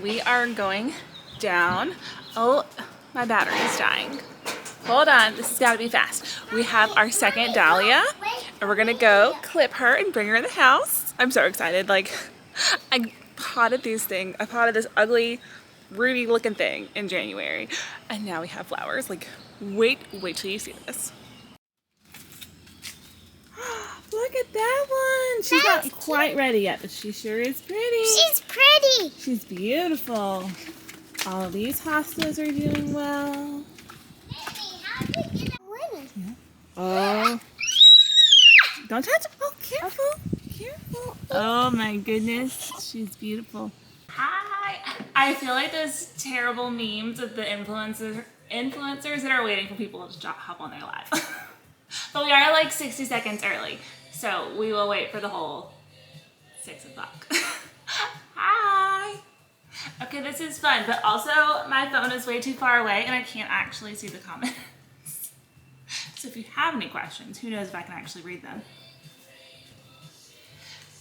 we are going down. Oh, my battery's dying. Hold on, this has got to be fast. We have our second dahlia, and we're gonna go clip her and bring her in the house. I'm so excited. Like, I potted these things. I potted this ugly, ruby looking thing in January, and now we have flowers. Like, wait till you see this. Look at that one. She's not quite ready yet, but she sure is pretty. She's pretty. She's beautiful. All of these hostas are doing well. How did you get away? Yeah. Oh. Don't touch it. Oh, careful. Careful. Oh my goodness. She's beautiful. Hi. I feel like those terrible memes of the influencers that are waiting for people to hop on their live. But we are like 60 seconds early, so we will wait for the whole 6 o'clock. Hi. Okay, this is fun, but also my phone is way too far away and I can't actually see the comments. So if you have any questions, who knows if I can actually read them.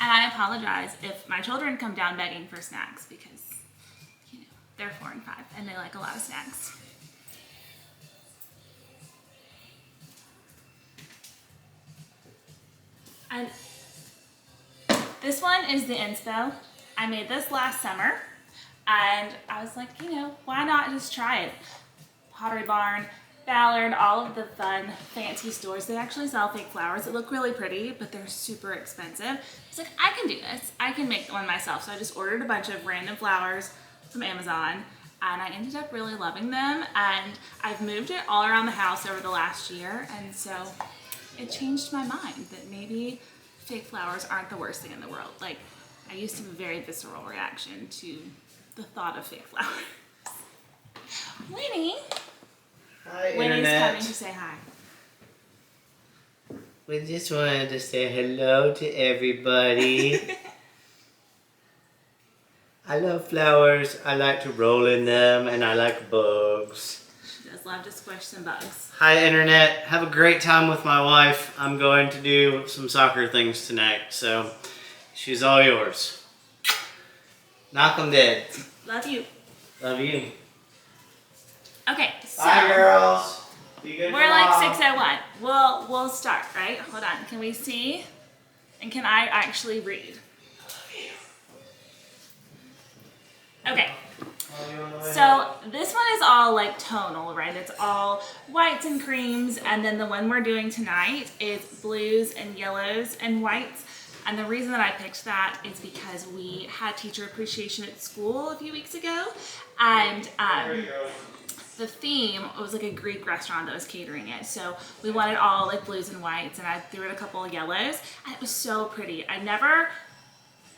And I apologize if my children come down begging for snacks because, you know, they're 4 and 5 and they like a lot of snacks. And this one is the inspo. I made this last summer and I was like, you know, why not just try it? Pottery Barn, Ballard, all of the fun, fancy stores, they actually sell fake flowers that look really pretty, but they're super expensive. I was like, I can do this. I can make one myself. So I just ordered a bunch of random flowers from Amazon and I ended up really loving them. And I've moved it all around the house over the last year. And so it changed my mind that maybe fake flowers aren't the worst thing in the world. Like, I used to have a very visceral reaction to the thought of fake flowers. Winnie. Hi, Winnie's Internet. coming to say hi. We just wanted to say hello to everybody. I love flowers. I like to roll in them, and I like bugs. She does love to squish some bugs. Hi, Internet. Have a great time with my wife. I'm going to do some soccer things tonight, so she's all yours. Knock 'em dead. Love you. Love you. Okay, so Bye, girls. Be good we're for like Mom. 6:01. We'll start, right? Hold on. Can we see? And can I actually read? Okay. So this one is all like tonal, right? It's all whites and creams, and then the one we're doing tonight is blues and yellows and whites. And the reason that I picked that is because we had teacher appreciation at school a few weeks ago, and the theme was like a Greek restaurant that was catering it. So we wanted all like blues and whites, and I threw in a couple of yellows, and it was so pretty.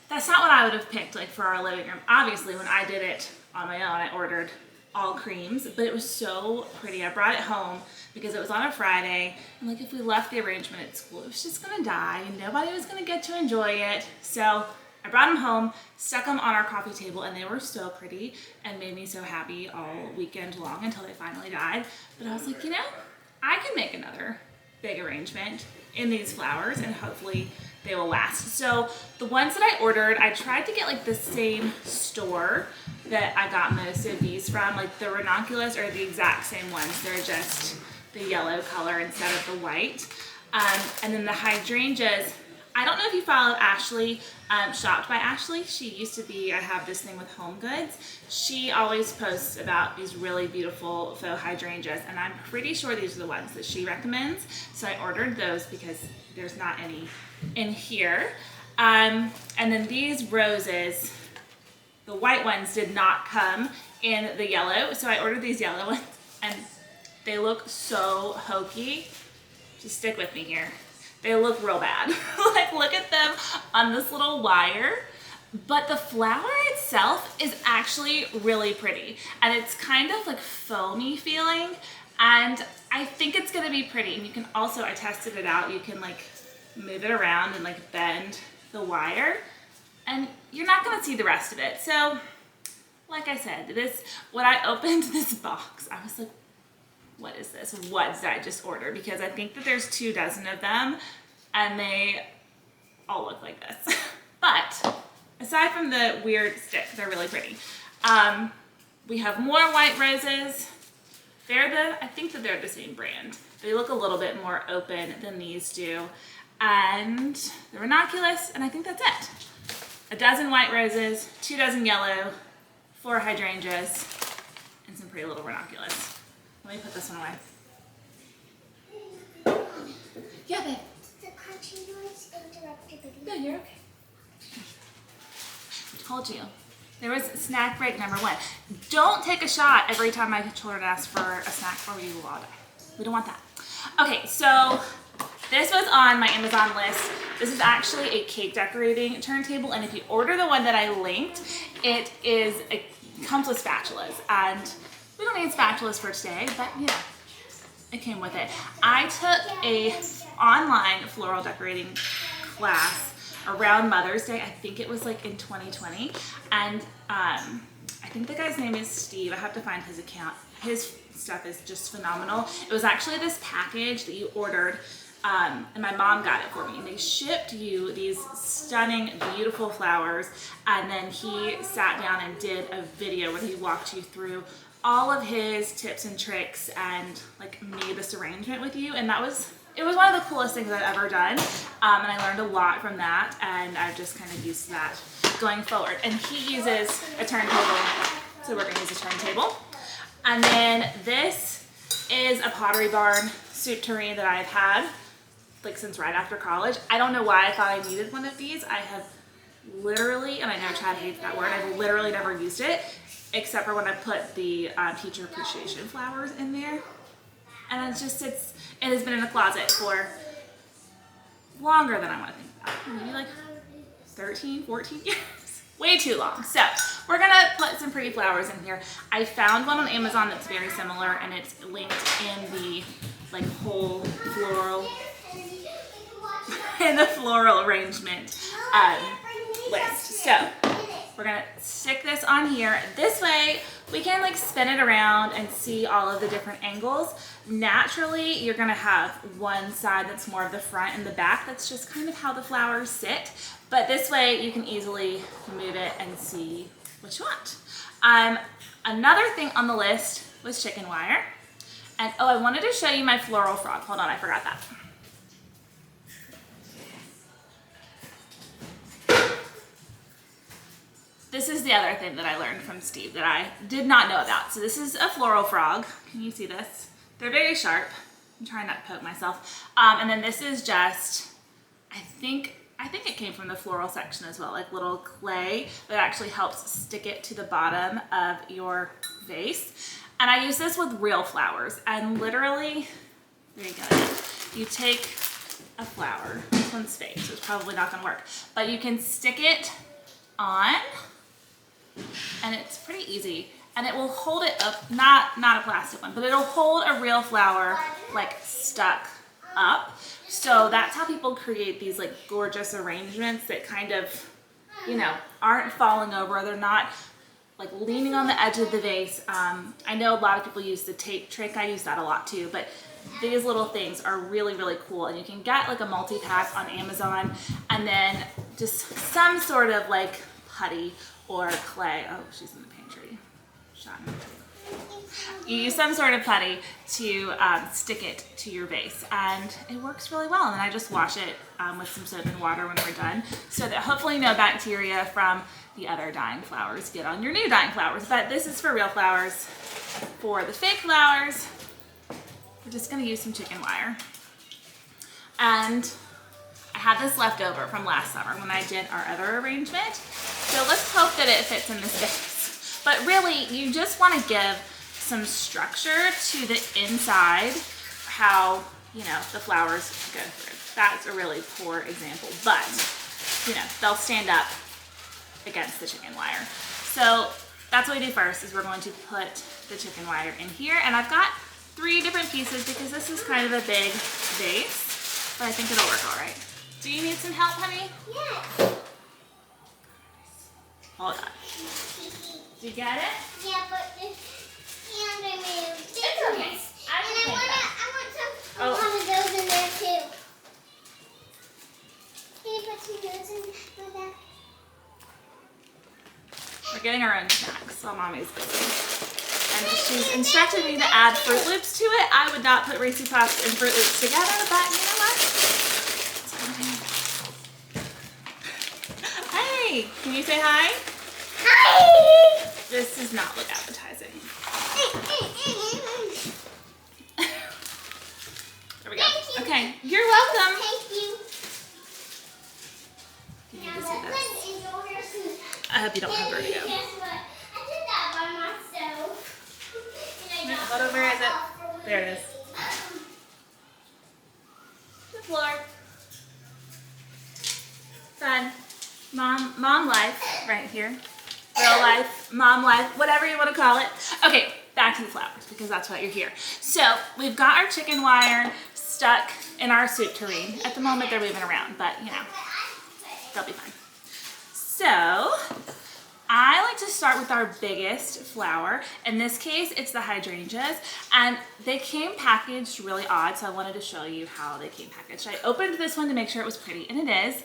That's not what I would have picked like for our living room. Obviously, when I did it on my own, I ordered all creams, but it was so pretty. I brought it home because it was on a Friday, and like if we left the arrangement at school, it was just gonna die and nobody was gonna get to enjoy it. So I brought them home, stuck them on our coffee table, and they were so pretty and made me so happy all weekend long until they finally died. But I was like, you know, I can make another big arrangement in these flowers and hopefully they will last. So the ones that I ordered, I tried to get like the same store that I got most of these from. Like the ranunculus are the exact same ones. They're just the yellow color instead of the white. And then the hydrangeas, I don't know if you follow Ashley, Shopped by Ashley. She used to be, I have this thing with Home Goods. She always posts about these really beautiful faux hydrangeas, and I'm pretty sure these are the ones that she recommends. So I ordered those because there's not any in here. And then these roses, the white ones did not come in the yellow, so I ordered these yellow ones, and they look so hokey. Just stick with me here. They look real bad. Like, look at them on this little wire. But the flower itself is actually really pretty. And it's kind of like foamy feeling. And I think it's gonna be pretty. And you can also, I tested it out, you can like move it around and like bend the wire. And you're not gonna see the rest of it. So, like I said, when I opened this box, I was like, what is this? What did I just order? Because I think that there's 24 of them and they all look like this. But aside from the weird stick, they're really pretty. We have more white roses. I think that they're the same brand. They look a little bit more open than these do. And the ranunculus, and I think that's it. A dozen white roses, 2 dozen yellow, 4 hydrangeas, and some pretty little ranunculus. Let me put this one away. Yeah, babe. The crunchy noise interrupted the No, you're okay. I told you. There was snack break number 1. Don't take a shot every time my children ask for a snack or you will all die. We don't want that. Okay, so this was on my Amazon list. This is actually a cake decorating turntable, and if you order the one that I linked, it comes with spatulas, and we don't need spatulas for today, but you know, it came with it. I took a online floral decorating class around Mother's Day. I think it was like in 2020, and I think the guy's name is Steve. I have to find his account. His stuff is just phenomenal. It was actually this package that you ordered, and my mom got it for me. And they shipped you these stunning, beautiful flowers, and then he sat down and did a video where he walked you through all of his tips and tricks and like made this arrangement with you. And it was one of the coolest things I've ever done, and I learned a lot from that, and I've just kind of used that going forward. And he uses a turntable, so we're going to use a turntable. And then this is a Pottery Barn soup tureen that I've had like since right after college. I don't know why I thought I needed one of these. I have literally, and I know Chad hates that word, I've literally never used it except for when I put the teacher appreciation flowers in there. And it has been in the closet for longer than I want to think about. Maybe like 13, 14 years. Way too long. So we're gonna put some pretty flowers in here. I found one on Amazon that's very similar, and it's linked in the like whole floral in the floral arrangement list. So we're gonna stick this on here. This way we can like spin it around and see all of the different angles. Naturally, you're gonna have one side that's more of the front and the back. That's just kind of how the flowers sit. But this way you can easily move it and see what you want. Another thing on the list was chicken wire. And oh, I wanted to show you my floral frog. Hold on, I forgot that. This is the other thing that I learned from Steve that I did not know about. So this is a floral frog. Can you see this? They're very sharp. I'm trying not to poke myself. And then this is just, I think it came from the floral section as well, like little clay that actually helps stick it to the bottom of your vase. And I use this with real flowers, and literally, there you go. You take a flower, this one's fake, so it's probably not gonna work, but you can stick it on, and it's pretty easy. And it will hold it up, not a plastic one, but it'll hold a real flower like stuck up. So that's how people create these like gorgeous arrangements that kind of, you know, aren't falling over. They're not like leaning on the edge of the vase. I know a lot of people use the tape trick. I use that a lot too, but these little things are really, really cool. And you can get like a multi-pack on Amazon, and then just some sort of like putty or clay. Oh, she's in the pantry. You use some sort of putty to stick it to your vase, and it works really well. And then I just wash it with some soap and water when we're done, so that hopefully no bacteria from the other dying flowers get on your new dying flowers. But this is for real flowers. For the fake flowers, we're just gonna use some chicken wire. And I had this left over from last summer when I did our other arrangement. So let's hope that it fits in this vase. But really, you just want to give some structure to the inside, how, you know, the flowers go through. That's a really poor example, but, you know, they'll stand up against the chicken wire. So that's what we do first, is we're going to put the chicken wire in here. And I've got 3 different pieces because this is kind of a big vase, but I think it'll work all right. Do you need some help, honey? Yes. Hold on. Did you get it? Yeah, but the hand moved. It's okay. And I want one of those in there too. Can you put 2 of those in with that? We're getting our own snacks while Mommy's busy. And she's instructed me to add Fruit Loops to it. I would not put Reese's Puffs and Fruit Loops together, but you know what? Hey, can you say hi? Hi! This does not look appetizing. There we go. Thank you. Okay, you're welcome. Thank you. You Now need to see let this. Lynn enjoy her food. I hope you don't have Guess vertigo. what? I did that by myself. And I got Photo, where is it? off for There it is. The floor. Fun. Mom life right here. Real life, mom life, whatever you want to call it. Okay, back to the flowers because that's why you're here. So we've got our chicken wire stuck in our soup tureen. At the moment they're moving around, but you know, they'll be fine. So I like to start with our biggest flower. In this case, it's the hydrangeas, and they came packaged really odd, so I wanted to show you how they came packaged. I opened this one to make sure it was pretty, and it is.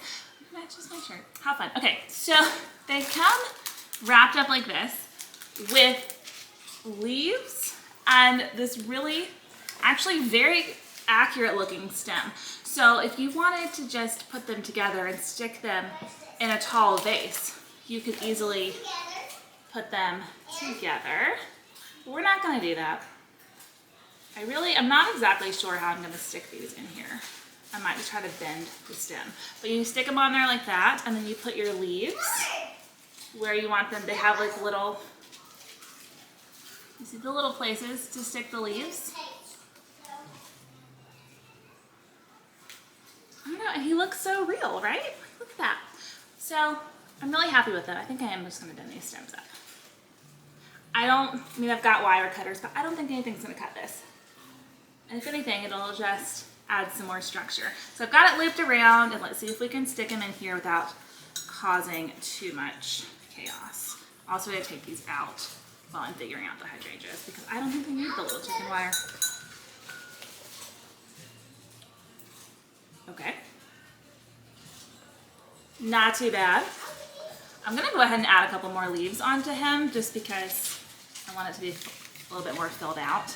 Matches my shirt. How fun. Okay, so they come wrapped up like this with leaves and this really, actually very accurate looking stem. So if you wanted to just put them together and stick them in a tall vase, you could easily put them together. We're not gonna do that. I'm not exactly sure how I'm gonna stick these in here. I might just try to bend the stem. But you stick them on there like that, and then you put your leaves where you want them. They have like little, you see the little places to stick the leaves? I don't know, and he looks so real, right? Look at that. So I'm really happy with it. I think I am just gonna bend these stems up. I've got wire cutters, but I don't think anything's gonna cut this. And if anything, it'll just add some more structure. So I've got it looped around, and let's see if we can stick them in here without causing too much chaos. Also, I gotta take these out while I'm figuring out the hydrangeas because I don't think they need the little chicken wire. Okay. Not too bad. I'm gonna go ahead and add a couple more leaves onto him just because I want it to be a little bit more filled out.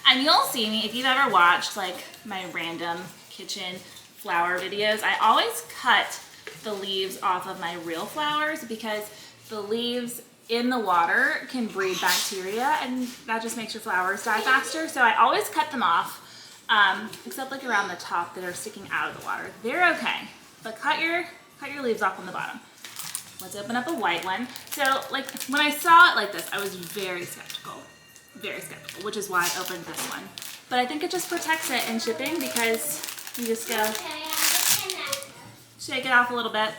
And you'll see me, if you've ever watched like my random kitchen flower videos, I always cut the leaves off of my real flowers because the leaves in the water can breed bacteria and that just makes your flowers die faster. So I always cut them off, except like around the top that are sticking out of the water. They're okay, but cut your leaves off on the bottom. Let's open up a white one. So like when I saw it like this, I was very skeptical, which is why I opened this one. But I think it just protects it in shipping because you just go shake it off a little bit.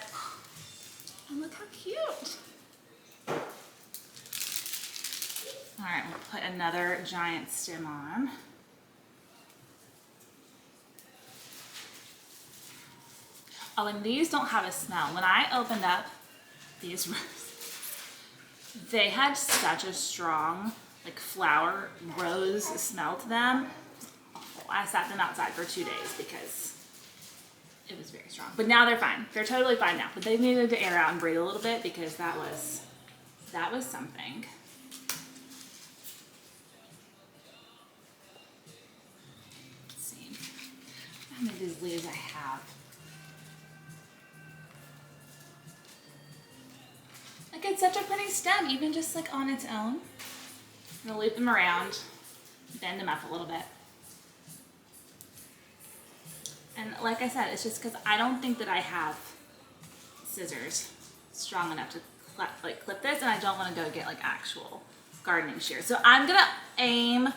And look how cute. All right, we'll put another giant stem on. Oh, and these don't have a smell. When I opened up these roses, they had such a strong like flower rose smell to them. I sat them outside for 2 days because it was very strong. But now they're fine. They're totally fine now. But they needed to air out and breathe a little bit because that was something. Let's see how many of these leaves I have. Like it's such a pretty stem, even just like on its own. I'm gonna loop them around, bend them up a little bit. And like I said, it's just because I don't think that I have scissors strong enough to clip this, and I don't want to go get like actual gardening shears. So I'm gonna aim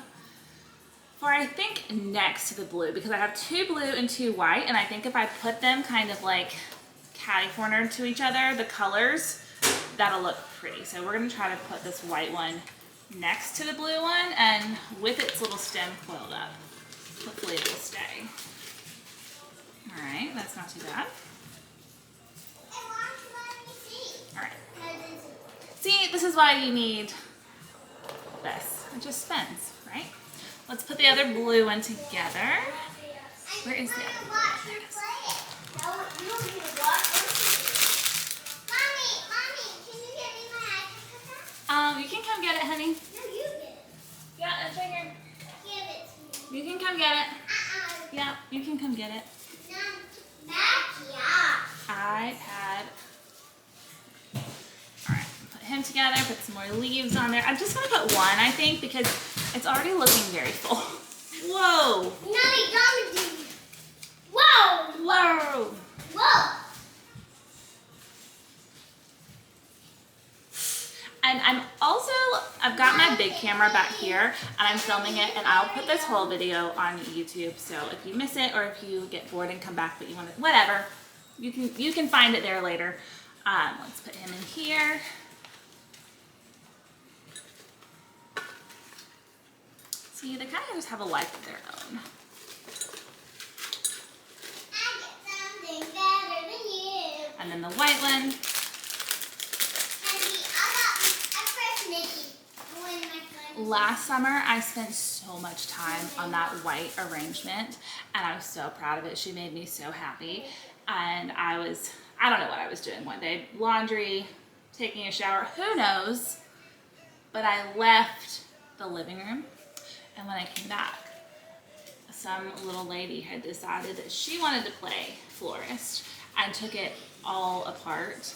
for, I think, next to the blue because I have 2 blue and 2 white, and I think if I put them kind of like catty-cornered to each other, the colors, that'll look pretty. So we're gonna try to put this white one next to the blue one and with its little stem coiled up. Hopefully it will stay. All right, that's not too bad. All right. See, this is why you need this. It just spins, right? Let's put the other blue one together. Where is the other blue one? There it is. get it, honey? No, you get it. Yeah, it's right here. Give it to me. You can come get it. Yeah, you can come get it. iPad. Alright, put him together, put some more leaves on there. I'm just gonna put one, I think, because it's already looking very full. Whoa! Whoa! Whoa! Whoa! And I've got my big camera back here and I'm filming it, and I'll put this whole video on YouTube. So if you miss it or if you get bored and come back but you want it, whatever, you can find it there later. Let's put him in here. See, they kind of just have a life of their own. I get something better than you. And then the white one. Last summer, I spent so much time on that white arrangement, and I was so proud of it. She made me so happy, and I don't know what I was doing one day, laundry, taking a shower, who knows, but I left the living room, and when I came back, some little lady had decided that she wanted to play florist and took it all apart,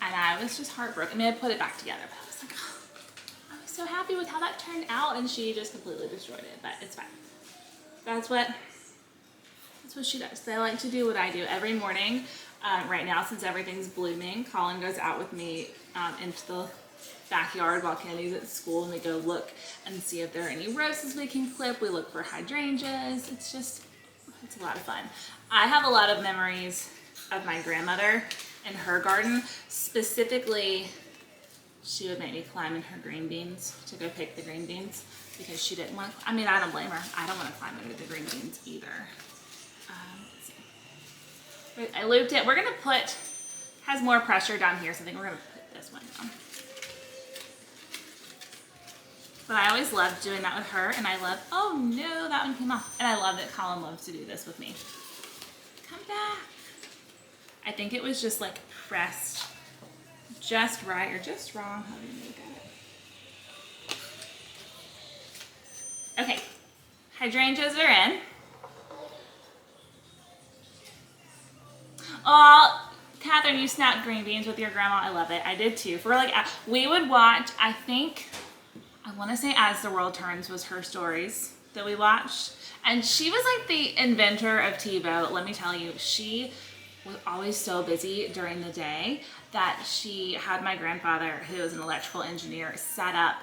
and I was just heartbroken. I mean, I put it back together, but I was like, oh, so happy with how that turned out, and she just completely destroyed it, but it's fine. That's what she does. I like to do what I do every morning. Right now, since everything's blooming, Colin goes out with me into the backyard while Kennedy's at school, and we go look and see if there are any roses we can clip. We look for hydrangeas. It's a lot of fun. I have a lot of memories of my grandmother in her garden. Specifically, she would make me climb in her green beans to go pick the green beans because she didn't want, I mean, I don't blame her. I don't want to climb under the green beans either. Let's see. I looped it. We're going to has more pressure down here, so I think we're going to put this one down. But I always loved doing that with her, and I love, oh no, that one came off. And I love that Colin loves to do this with me. Come back. I think it was just like pressed just right or just wrong. How do you make it? Okay, hydrangeas are in. Oh, Catherine, you snapped green beans with your grandma. I love it. I did too. For like, we would watch, I want to say As the World Turns was her stories that we watched. And she was like the inventor of TiVo. Let me tell you, she was always so busy during the day that she had my grandfather, who was an electrical engineer, set up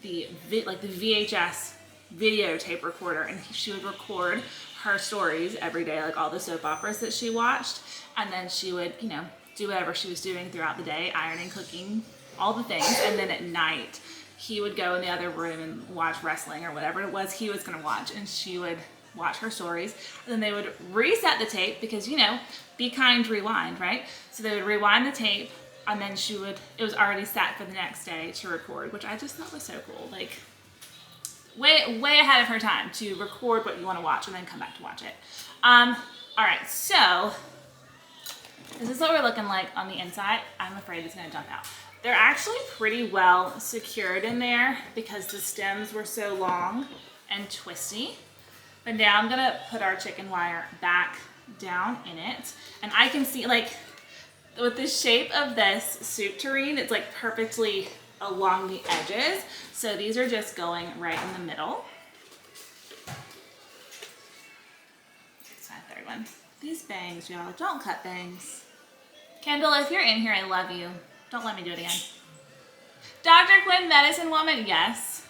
the VHS videotape recorder, and she would record her stories every day, like all the soap operas that she watched, and then she would, you know, do whatever she was doing throughout the day, ironing, cooking, all the things, and then at night he would go in the other room and watch wrestling or whatever it was he was going to watch, and she would watch her stories, and then they would reset the tape because, you know, be kind, rewind, right? So they would rewind the tape, and then it was already set for the next day to record, which I just thought was so cool. Like, way ahead of her time to record what you want to watch and then come back to watch it. All right, so this is what we're looking like on the inside. I'm afraid it's gonna jump out. They're actually pretty well secured in there because the stems were so long and twisty. But now I'm gonna put our chicken wire back down in it. And I can see, like, with the shape of this soup tureen, it's like perfectly along the edges. So these are just going right in the middle. That's my third one. These bangs, y'all, don't cut bangs. Kendall, if you're in here, I love you. Don't let me do it again. Dr. Quinn, medicine woman, yes.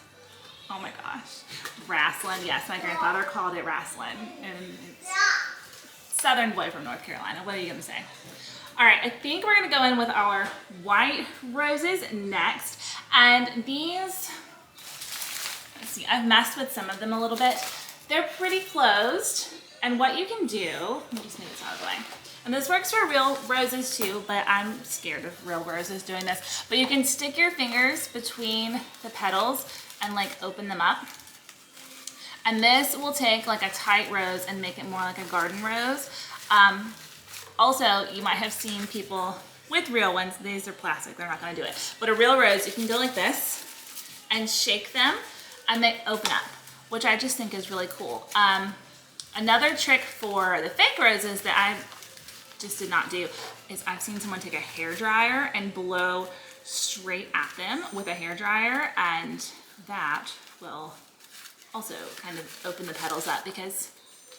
Oh my gosh. Wrasslin, yes, my grandfather called it wrasslin. And it's Southern boy from North Carolina. What are you gonna say? All right, I think we're gonna go in with our white roses next. And these, let's see, I've messed with some of them a little bit. They're pretty closed. And what you can do, let me just move this out of the way. And this works for real roses too, but I'm scared of real roses doing this. But you can stick your fingers between the petals and like open them up. And this will take like a tight rose and make it more like a garden rose. Also, you might have seen people with real ones. These are plastic, they're not gonna do it. But a real rose, you can go like this, and shake them and they open up, which I just think is really cool. Another trick for the fake roses that I just did not do is I've seen someone take a hair dryer and blow straight at them with a hair dryer, and that will also kind of open the petals up because,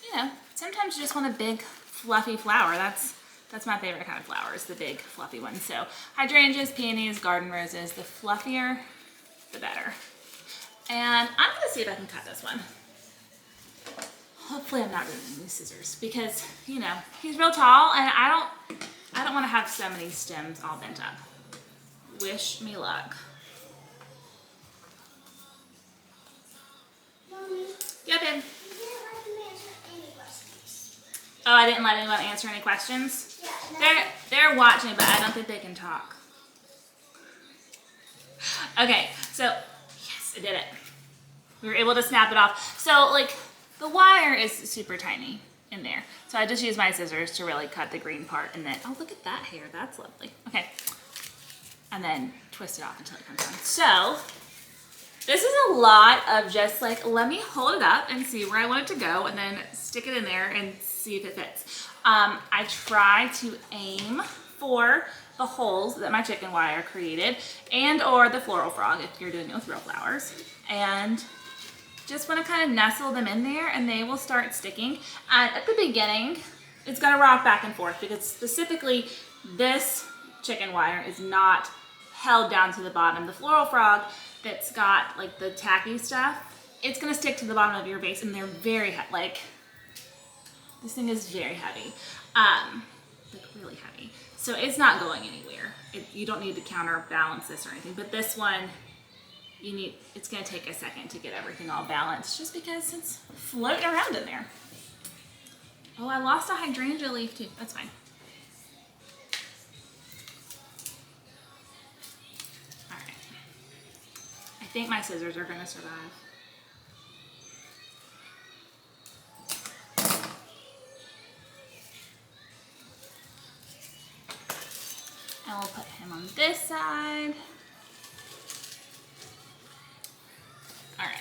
you know, sometimes you just want a big fluffy flower. That's my favorite kind of flower, is the big fluffy ones. So hydrangeas, peonies, garden roses, the fluffier, the better. And I'm gonna see if I can cut this one. Hopefully I'm not ruining these scissors because, you know, he's real tall and I don't want to have so many stems all bent up. Wish me luck. Mommy, Yeah, babe. you didn't let me answer any questions. Oh, I didn't let anyone answer any questions? Yeah, They're watching, but I don't think they can talk. Okay, so yes, I did it. We were able to snap it off. So like the wire is super tiny in there. So I just use my scissors to really cut the green part, and then, oh, look at that hair, that's lovely. Okay, and then twist it off until it comes down. So this is a lot of just like, let me hold it up and see where I want it to go and then stick it in there and see if it fits. I try to aim for the holes that my chicken wire created, and or the floral frog if you're doing it with real flowers. And just want to kind of nestle them in there and they will start sticking. And at the beginning, it's going to rock back and forth because specifically this chicken wire is not held down to the bottom. The floral frog that's got like the tacky stuff, it's going to stick to the bottom of your vase, and they're very like this thing is very heavy, like really heavy. So it's not going anywhere. You don't need to counterbalance this or anything, but this one, it's gonna take a second to get everything all balanced just because it's floating around in there. Oh, I lost a hydrangea leaf too, that's fine. All right, I think my scissors are gonna survive. And we'll put him on this side. All right.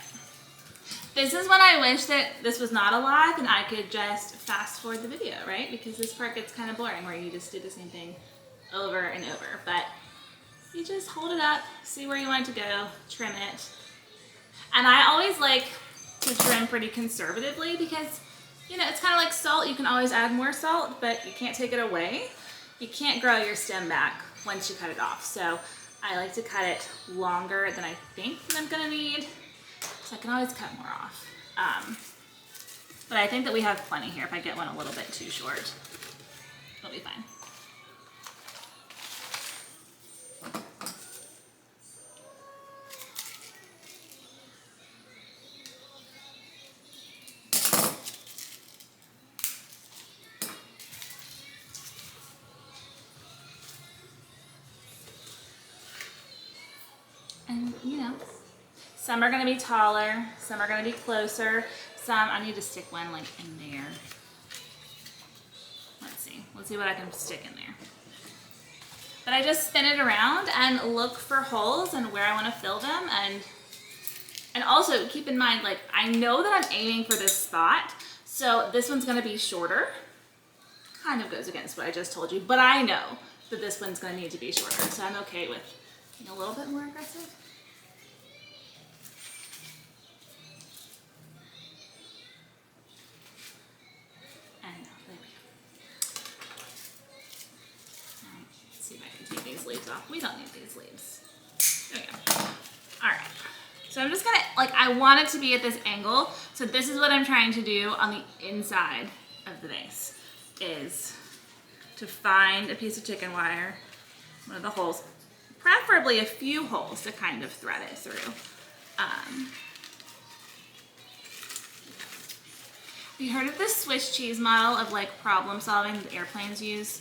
This is when I wish that this was not alive and I could just fast forward the video, right? Because this part gets kind of boring where you just do the same thing over and over. But you just hold it up, see where you want it to go, trim it. And I always like to trim pretty conservatively because, you know, it's kind of like salt. You can always add more salt, but you can't take it away. You can't grow your stem back once you cut it off. So I like to cut it longer than I think that I'm gonna need. So I can always cut more off. But I think that we have plenty here. If I get one a little bit too short, it'll be fine. And you know, some are gonna be taller, some are gonna be closer, some, I need to stick one like in there. Let's see what I can stick in there. But I just spin it around and look for holes and where I wanna fill them. And also keep in mind, like, I know that I'm aiming for this spot, so this one's gonna be shorter. Kind of goes against what I just told you, but I know that this one's gonna need to be shorter, so I'm okay with being a little bit more aggressive. And there we go. All right, let's see if I can take these leaves off. We don't need these leaves. There we go. All right. So I'm just gonna, like, I want it to be at this angle. So this is what I'm trying to do on the inside of the vase, is to find a piece of chicken wire, one of the holes, preferably a few holes to kind of thread it through. Have you heard of the Swiss cheese model of like problem solving that airplanes use?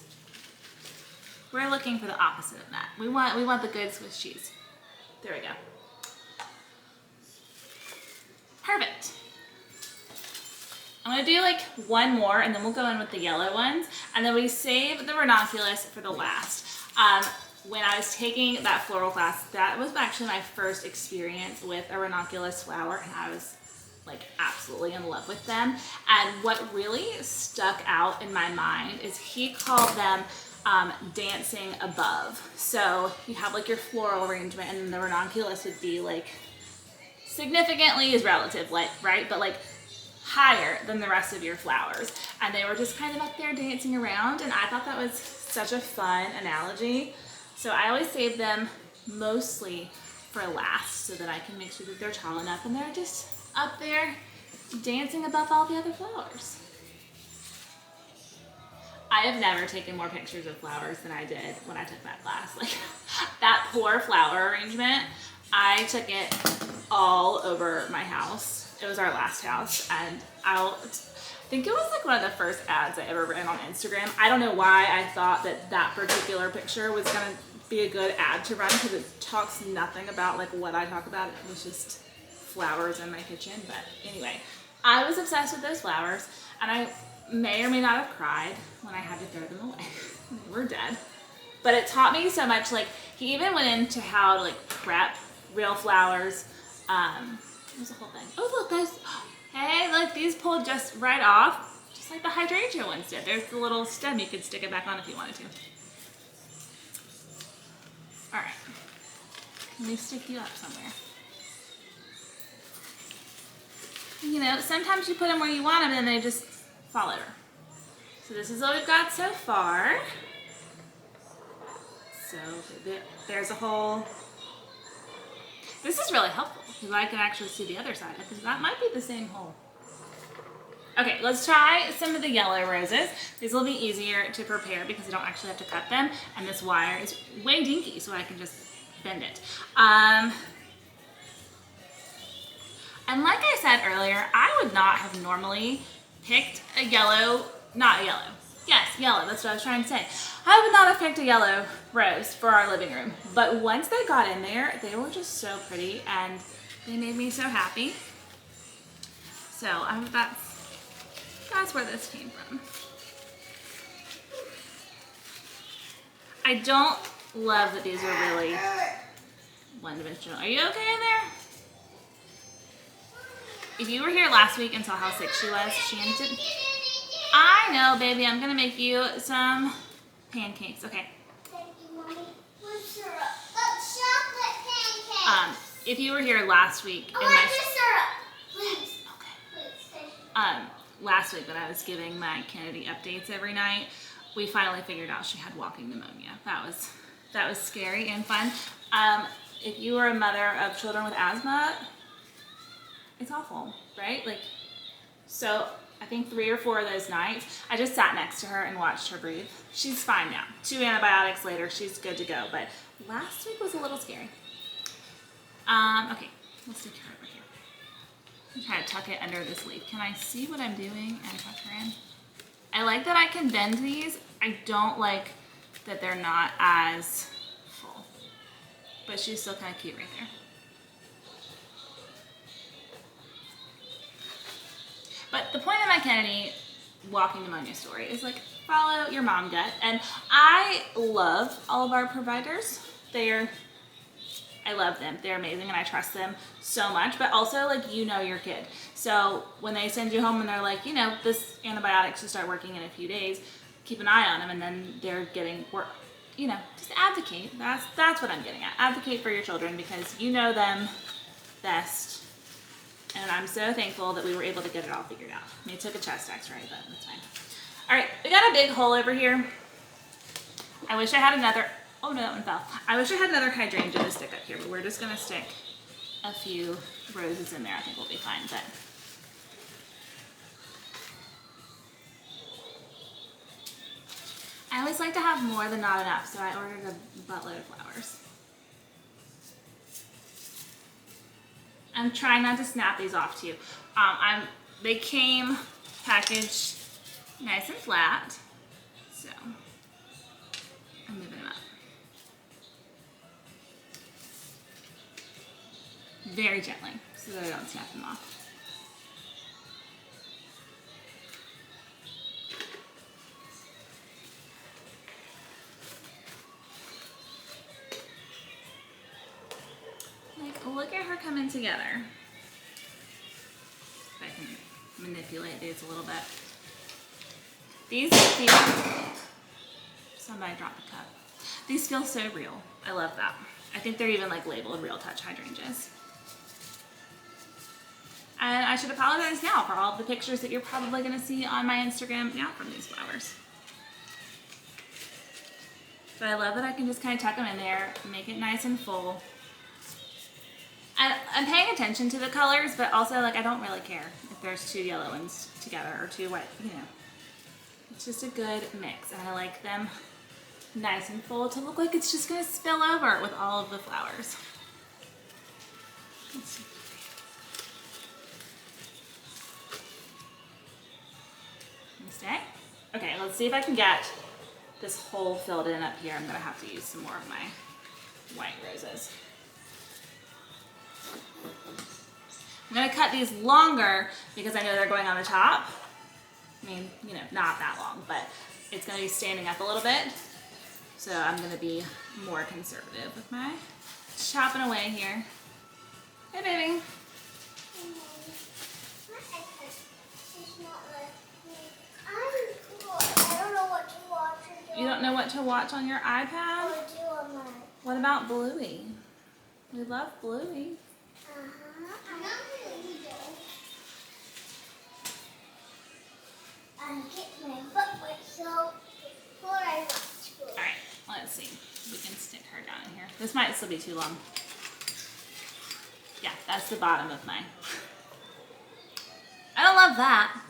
We're looking for the opposite of that. We want the good Swiss cheese. There we go. Perfect. I'm gonna do like one more and then we'll go in with the yellow ones, and then we save the ranunculus for the last. when I was taking that floral class, that was actually my first experience with a ranunculus flower, and I was like absolutely in love with them. And what really stuck out in my mind is he called them dancing above. So you have like your floral arrangement, and then the ranunculus would be like significantly is relative, like, right? But like higher than the rest of your flowers. And they were just kind of up there dancing around, and I thought that was such a fun analogy. So I always save them mostly for last so that I can make sure that they're tall enough and they're just up there dancing above all the other flowers. I have never taken more pictures of flowers than I did when I took that class. Like that poor flower arrangement, I took it all over my house. It was our last house, and I think it was like one of the first ads I ever ran on Instagram. I don't know why I thought that that particular picture was gonna be a good ad to run, because it talks nothing about like what I talk about. It was just flowers in my kitchen. But anyway, I was obsessed with those flowers, and I may or may not have cried when I had to throw them away. They were dead. But it taught me so much. Like he even went into how to like prep real flowers. It was a whole thing. Oh look guys, hey look, these pulled just right off, just like the hydrangea ones did. There's the little stem, you could stick it back on if you wanted to. All right, let me stick you up somewhere. You know, sometimes you put them where you want them and they just fall over. So this is what we've got so far. So there's a hole. This is really helpful because I can actually see the other side, because that might be the same hole. Okay, let's try some of the yellow roses. These will be easier to prepare because I don't actually have to cut them, and this wire is way dinky, so I can just bend it. And like I said earlier, I would not have normally picked a yellow, not yellow. Yes, yellow, that's what I was trying to say. I would not have picked a yellow rose for our living room, but once they got in there, they were just so pretty and they made me so happy. So that's where this came from. I don't love that these are really one-dimensional. Are you okay in there? If you were here last week and saw how sick she was, she ended. I know, baby. I'm gonna make you some pancakes. Okay. Thank you, Mommy. What's syrup? That's chocolate pancakes. If you were here last week, I want your syrup, please. Okay. Please. Last week when I was giving my Kennedy updates every night, we finally figured out she had walking pneumonia. That was scary and fun. If you are a mother of children with asthma, it's awful, right? Like, so I think 3 or 4 of those nights, I just sat next to her and watched her breathe. She's fine now. 2 antibiotics later, she's good to go. But last week was a little scary. Okay, let's take her over here. I'm trying to tuck it under this leaf. Can I see what I'm doing and tuck her in? I like that I can bend these. I don't like that they're not as full. But she's still kind of cute right there. But the point of my Kennedy walking pneumonia story is like, follow your mom gut. And I love all of our providers. I love them. They're amazing and I trust them so much. But also, like, you know your kid. So when they send you home and they're like, you know, this antibiotic should start working in a few days, keep an eye on them, and then they're getting work. You know, just advocate. That's what I'm getting at. Advocate for your children because you know them best. And I'm so thankful that we were able to get it all figured out. I mean, it took a chest x-ray, but that's fine. All right, we got a big hole over here. I wish I had another, oh no, that one fell. I wish I had another hydrangea to stick up here, but we're just gonna stick a few roses in there. I think we'll be fine, but. I always like to have more than not enough, so I ordered a buttload of flowers. I'm trying not to snap these off to you. They came packaged nice and flat, so I'm moving them up. Very gently, so that I don't snap them off. look at her coming together. If I can manipulate these a little bit. These feel, somebody dropped the cup. These feel so real. I love that. I think they're even like labeled Real Touch hydrangeas. And I should apologize now for all of the pictures that you're probably going to see on my Instagram now from these flowers. But I love that I can just kind of tuck them in there, make it nice and full. And I'm paying attention to the colors, but also like I don't really care if there's two yellow ones together or two white, you know. It's just a good mix, and I like them nice and full to look like it's just going to spill over with all of the flowers. Stay. Okay, let's see if I can get this hole filled in up here. I'm going to have to use some more of my white roses. I'm going to cut these longer because I know they're going on the top. I mean, you know, not that long, but it's going to be standing up a little bit. So I'm going to be more conservative with my chopping away here. Hey, baby. You don't know what to watch on your iPad? What about Bluey? We love Bluey. Alright, let's see. We can stick her down in here. This might still be too long. Yeah, that's the bottom of mine. I don't love that.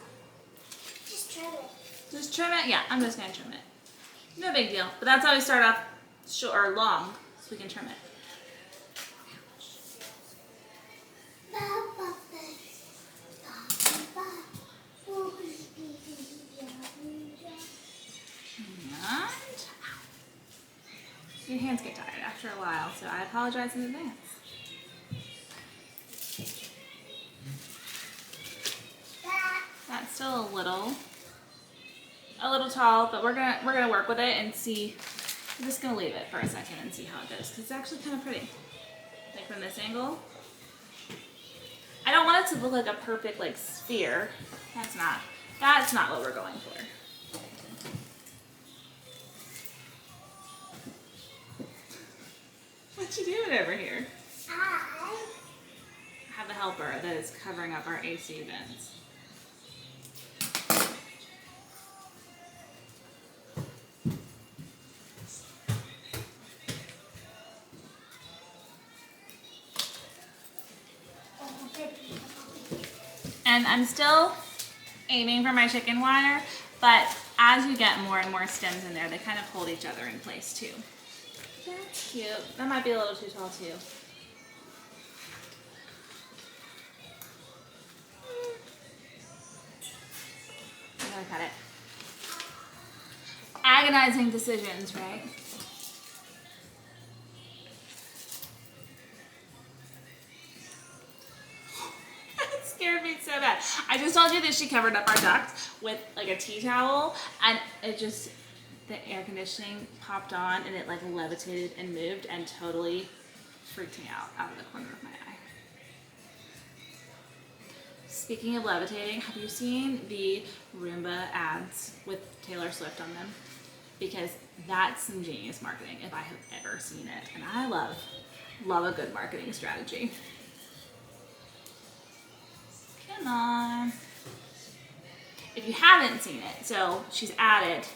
Just trim it. Just trim it? Yeah, I'm just going to trim it. No big deal. But that's how we start off short or long, so we can trim it. And your hands get tired after a while, so I apologize in advance. That's still a little tall, but we're gonna work with it and see. I'm just gonna leave it for a second and see how it goes, because it's actually kind of pretty. Like from this angle. I don't want it to look like a perfect like sphere. That's not what we're going for. What you doing over here? I have a helper that is covering up our AC vents. And I'm still aiming for my chicken wire, but as you get more and more stems in there, they kind of hold each other in place too. That's cute. That might be a little too tall too. I'm gonna cut it. Agonizing decisions, right? Scared me so bad. I just told you that she covered up our duct with like a tea towel, and it just, the air conditioning popped on and it like levitated and moved and totally freaked me out of the corner of my eye. Speaking of levitating, have you seen the Roomba ads with Taylor Swift on them? Because that's some genius marketing if I have ever seen it, and I love a good marketing strategy. Come on. If you haven't seen it, so she's added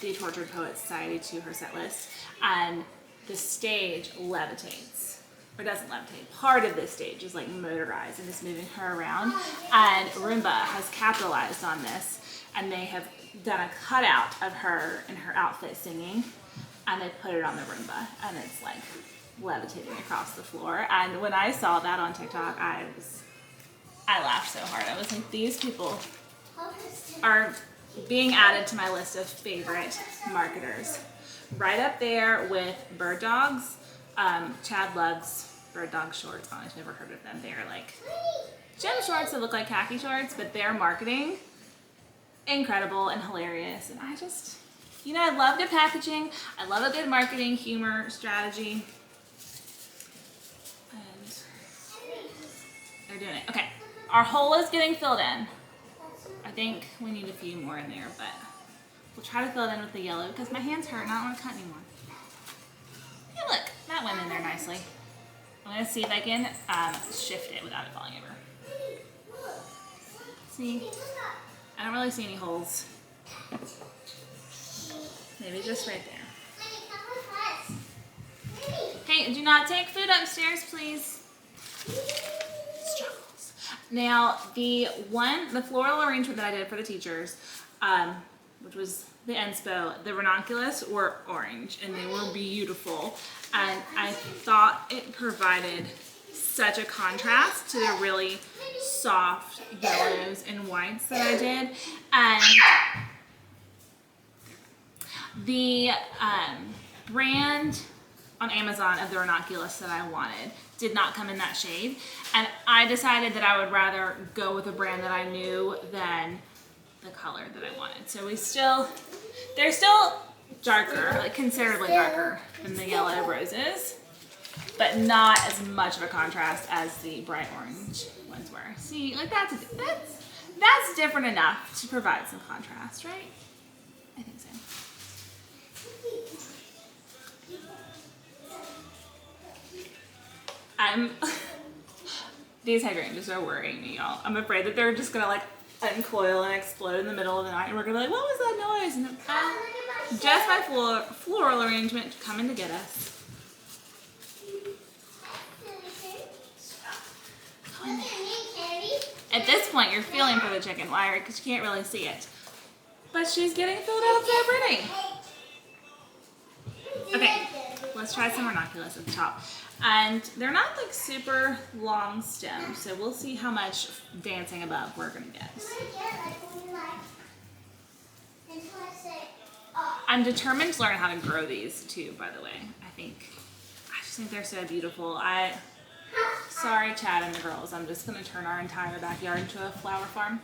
the Tortured Poet Society to her set list, and the stage levitates, or doesn't levitate. Part of this stage is like motorized and is moving her around, and Roomba has capitalized on this, and they have done a cutout of her in her outfit singing, and they put it on the Roomba, and it's like levitating across the floor. And when I saw that on TikTok, I laughed so hard. I was like, these people are being added to my list of favorite marketers. Right up there with bird dogs. Chad loves bird dog shorts. I've never heard of them. They're like gym shorts that look like khaki shorts, but their marketing, incredible and hilarious. And I just, you know, I love good packaging. I love a good marketing humor strategy. we're doing it. Okay, our hole is getting filled in. I think we need a few more in there, but we'll try to fill it in with the yellow because my hands hurt and I don't want to cut anymore. Hey, look, that went in there nicely. I'm gonna see if I can shift it without it falling over. See, I don't really see any holes. Maybe just right there. Hey, do not take food upstairs, please. Struggles. Now, the floral arrangement that I did for the teachers, which was the inspo, the ranunculus were orange and they were beautiful. And I thought it provided such a contrast to the really soft yellows and whites that I did. And the brand on Amazon of the ranunculus that I wanted did not come in that shade, and I decided that I would rather go with a brand that I knew than the color that I wanted. So they're still darker, like considerably darker than the yellow roses, but not as much of a contrast as the bright orange ones were. See, like that's different enough to provide some contrast, right? I think so. These hydrangeas are worrying me, y'all. I'm afraid that they're just gonna like uncoil and explode in the middle of the night, and we're gonna be like, what was that noise? And just my floral arrangement coming to get us. At this point, you're feeling for the chicken wire because you can't really see it, but she's getting filled out so pretty. Okay, let's try some ranunculus at the top. And they're not like super long stems, so we'll see how much dancing above we're gonna get. I'm determined to learn how to grow these too, by the way. I just think they're so beautiful. Sorry, Chad and the girls, I'm just gonna turn our entire backyard into a flower farm.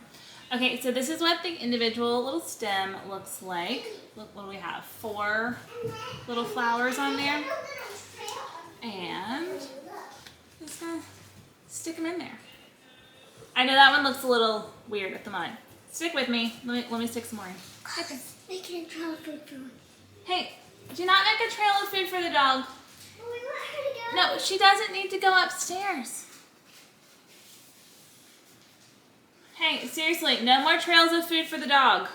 Okay, so this is what the individual little stem looks like. Look, what do we have? 4 little flowers on there. And just gonna stick them in there. I know that one looks a little weird at the moment. Stick with me. Let me stick some more in. Making a trail of food for one. Hey, do not make a trail of food for the dog. No, she doesn't need to go upstairs. Hey, seriously, no more trails of food for the dog.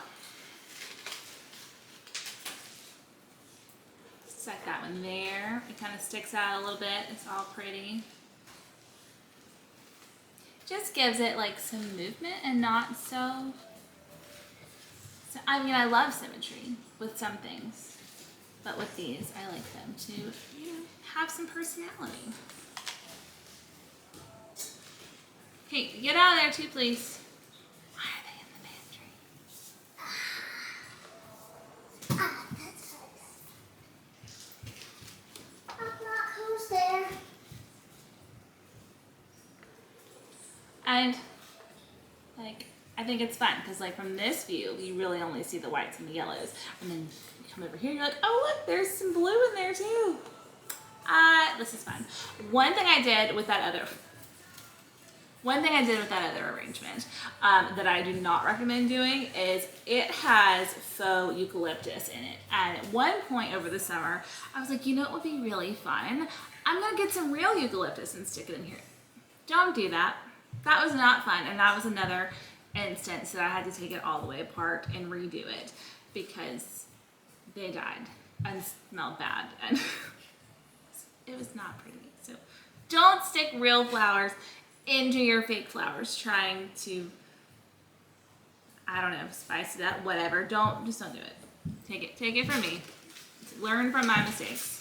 Set that one there. It kind of sticks out a little bit. It's all pretty. Just gives it like some movement and not so I mean, I love symmetry with some things, but with these, I like them to, have some personality. Hey, get out of there too, please. Why are they in the pantry? That's nice. Who's there? And like, I think it's fun because like from this view, you really only see the whites and the yellows. And then you come over here, you're like, oh look, there's some blue in there too. This is fun. One thing I did with that other arrangement that I do not recommend doing is it has faux eucalyptus in it. And at one point over the summer, I was like, you know what would be really fun? I'm gonna get some real eucalyptus and stick it in here. Don't do that. That was not fun, and that was another instance that I had to take it all the way apart and redo it because they died and smelled bad, and it was not pretty. So don't stick real flowers into your fake flowers trying to, I don't know, spice it up, whatever. Just don't do it. Take it from me. Learn from my mistakes.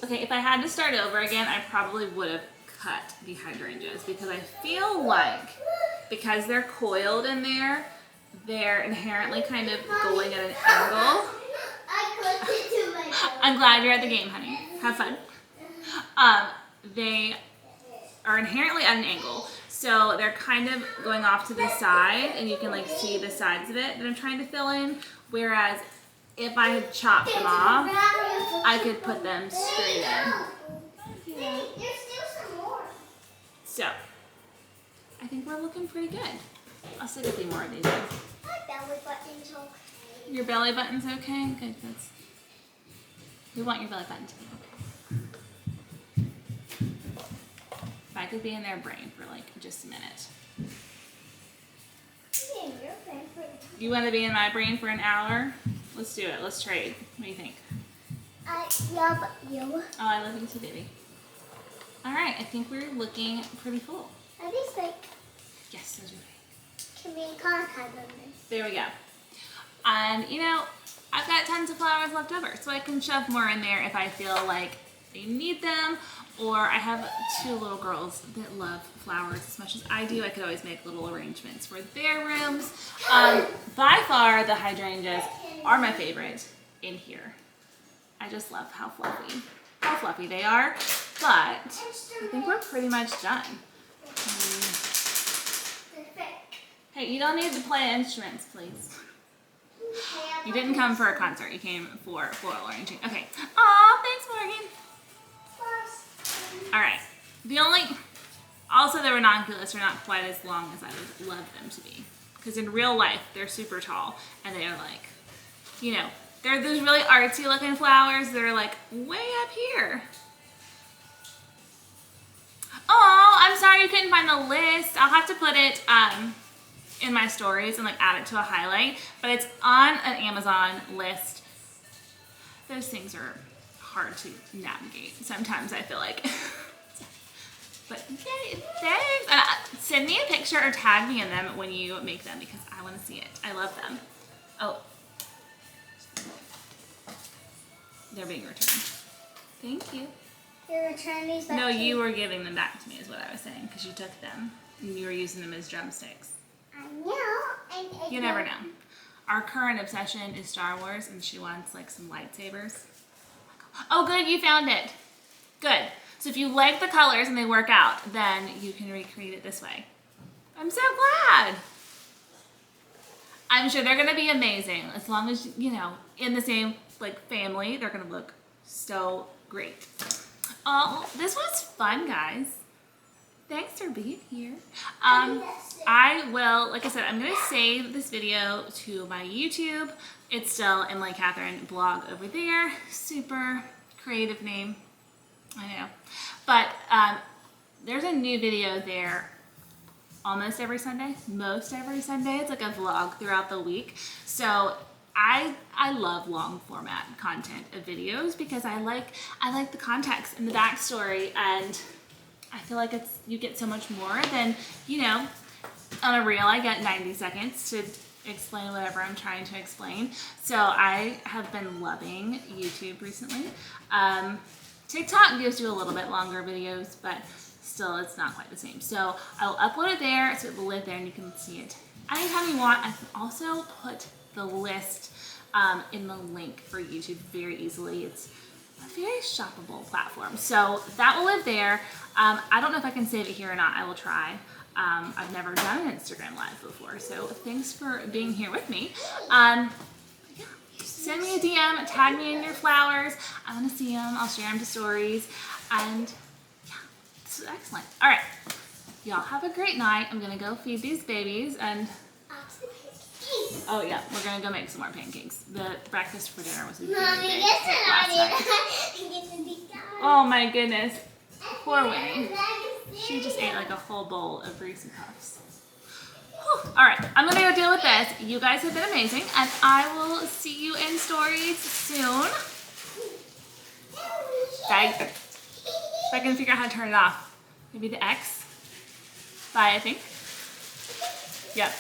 Okay, if I had to start over again, I probably would have cut the hydrangeas because I feel like because they're coiled in there, they're inherently kind of going at an angle. I'm glad you're at the game, honey. Have fun. They are inherently at an angle. So they're kind of going off to the side, and you can like see the sides of it that I'm trying to fill in. Whereas if I had chopped them off, I could put them straight in. There's still some more. So I think we're looking pretty good. I'll stick a few more of these in. My belly button's okay. Your belly button's okay? Good. We want your belly button to be okay. If I could be in their brain for like just a minute. Yeah, you're okay. You want to be in my brain for an hour? Let's do it. Let's trade. What do you think? I love you. Oh, I love you too, baby. All right, I think we're looking pretty full. Are these fake? Yes, those are great. Can we contact them? There we go. And you know, I've got tons of flowers left over, so I can shove more in there if I feel like they need them. Or I have 2 little girls that love flowers as much as I do. I could always make little arrangements for their rooms. By far, the hydrangeas are my favorite in here. I just love how fluffy they are. But I think we're pretty much done. Hey, you don't need to play instruments, please. You didn't come for a concert. You came for floral arranging. Okay. Aw, thanks, Morgan. All right. Also the ranunculus are not quite as long as I would love them to be. Because in real life, they're super tall. And they are like, you know, they're those really artsy looking flowers that are like way up here. Oh, I'm sorry you couldn't find the list. I'll have to put it in my stories and like add it to a highlight. But it's on an Amazon list. Those things are hard to navigate sometimes, I feel like. But yay, thanks. Send me a picture or tag me in them when you make them because I want to see it. I love them. Oh. They're being returned. Thank you. You're returning these back No, to you were giving them back to me is what I was saying because you took them and you were using them as drumsticks. I know. And You never know. Our current obsession is Star Wars and she wants like some lightsabers. Oh good, you found it. Good. So if you like the colors and they work out, then you can recreate it this way. I'm so glad. I'm sure they're gonna be amazing. As long as, you know, in the same like family, they're gonna look so great. Oh, this was fun, guys. Thanks for being here. I will, like I said, I'm gonna save this video to my YouTube. It's still Emily Catherine blog over there. Super creative name, I know. But there's a new video there almost every Sunday, most every Sunday. It's like a vlog throughout the week. So I love long format content of videos because I like the context and the backstory, and I feel like you get so much more than, you know, on a reel I get 90 seconds to explain whatever I'm trying to explain. So I have been loving YouTube recently. TikTok gives you a little bit longer videos, but still it's not quite the same. So I'll upload it there so it will live there and you can see it anytime you want. I can also put the list in the link for YouTube very easily. It's a very shoppable platform. So that will live there. I don't know if I can save it here or not. I will try. I've never done an Instagram Live before, so thanks for being here with me. Yeah. Send me a DM, tag me in your flowers. I want to see them. I'll share them to stories. And yeah, this is excellent. All right, y'all have a great night. I'm gonna go feed these babies and oh yeah, we're gonna go make some more pancakes. The breakfast for dinner was a really Mommy, big guess hit what last night. Oh my goodness, poor Winnie. She just ate like a whole bowl of Reese's Puffs. Whew. All right, I'm gonna go deal with this. You guys have been amazing, and I will see you in stories soon. If I can figure out how to turn it off. Maybe the X. Bye, I think. Yep.